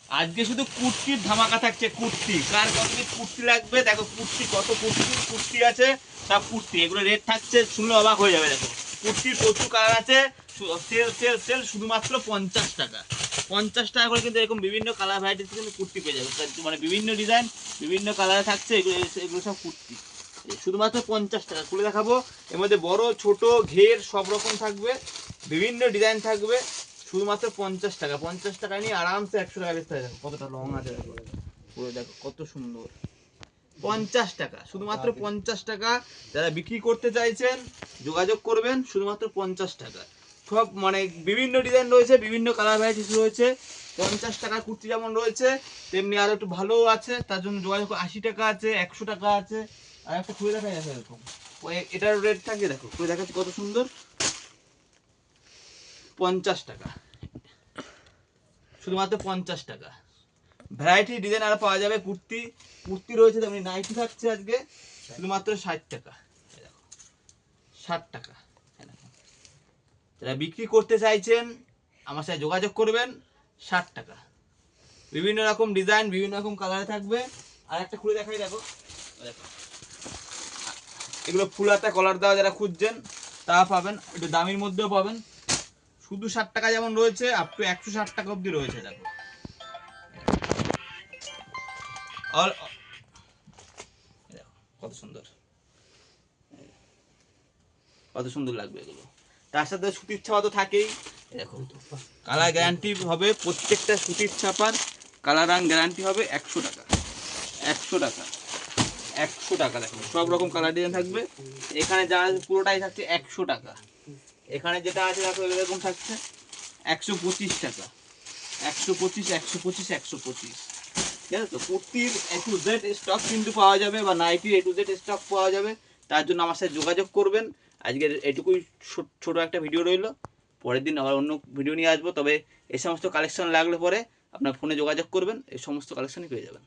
আজকে শুধু কুর্তির ধামাকা থাকছে। কুর্তি কার কত কুর্তি লাগবে দেখো, কুর্তি কত কুর্তি আছে, সব কুর্তি। এগুলো রেট থাকছে শুনলে অবাক হয়ে যাবে। দেখো কুর্তির প্রচুর কালার আছে, সেল সেল সেল শুধুমাত্র 50 টাকা। 50 টাকা করে কিন্তু এরকম বিভিন্ন কালার ভ্যারাইটিস কিন্তু কুর্তি পেয়ে যাবে, মানে বিভিন্ন ডিজাইন বিভিন্ন কালারে থাকছে। এগুলো সব কুর্তি শুধুমাত্র 50 টাকা। খুলে দেখাবো, এর মধ্যে বড় ছোট ঘের সব রকম থাকবে, বিভিন্ন ডিজাইন থাকবে, শুধুমাত্র 50 টাকা। 50 টাকা নিয়ে আরামসে 100 টাকা বেচতে হবে। দেখো কতটা লং আছে, দেখো পুরো দেখো কত সুন্দর। 50 টাকা, শুধুমাত্র 50 টাকা। যারা বিক্রি করতে চাইছেন যোগাযোগ করবেন, শুধুমাত্র 50 টাকা। সব মানে বিভিন্ন ডিজাইন রয়েছে, বিভিন্ন কালার ভ্যারাইটিস রয়েছে। 50 টাকা কুর্তি যেমন রয়েছে তেমনি আরো একটু ভালো আছে, তার জন্য যোগাযোগ। 80 টাকা আছে, 100 টাকা আছে। আর একটা খুলে দেখা যাচ্ছে এরকম, এটার রেট থাকে দেখো, খুলে দেখাচ্ছি কত সুন্দর। 50 টাকা, শুধুমাত্র 50 টাকা। ভ্যারাইটি ডিজাইন আরো পাওয়া যাবে। কুর্তি কুর্তি রয়েছে, তেমনি নাইটি থাকছে আজকে শুধুমাত্র 60 টাকা। 60 টাকা। যারা বিক্রি করতে চাইছেন আমার সাথে যোগাযোগ করবেন। 60 টাকা, বিভিন্ন রকম ডিজাইন বিভিন্ন রকম কালারে থাকবে। আর একটা খুলে দেখাই, দেখো দেখো এগুলো ফুল হাতা কলার দেওয়া যারা খুঁজছেন তা পাবেন, একটু দামের মধ্যেও পাবেন। শুধু 60 টাকা যেমন রয়েছে, আপ টু 160 টাকা অবধি রয়েছে। দেখো কত সুন্দর, কত সুন্দর লাগবে এগুলো। তার সাথে সুতির ছাপা তো থাকেই। দেখো কালার গ্যারান্টি হবে, প্রত্যেকটা সুতির ছাপার কালার রাং গ্যারান্টি হবে। 100 টাকা, 100 টাকা, 100 টাকা। দেখো সব রকম কালার ডিজাইন থাকবে। এখানে যা আছে পুরোটাই থাকছে 100 টাকা। এখানে যেটা আছে দেখো এরকম থাকছে 125 টাকা। 125, 125, 125। ঠিক আছে, তো কুর্তির এ টু জেড স্টক কিন্তু পাওয়া যাবে, বা নাইটির এ টু জেড স্টক পাওয়া যাবে। তার জন্য আমার সাথে যোগাযোগ করবেন। আজকের এটুকুই ছোট একটা ভিডিও রইলো, পরের দিন আবার অন্য ভিডিও নিয়ে আসবো। তবে এই সমস্ত কালেকশন লাগলে পরে আপনার ফোনে যোগাযোগ করবেন, এই সমস্ত কালেকশনই পেয়ে যাবেন।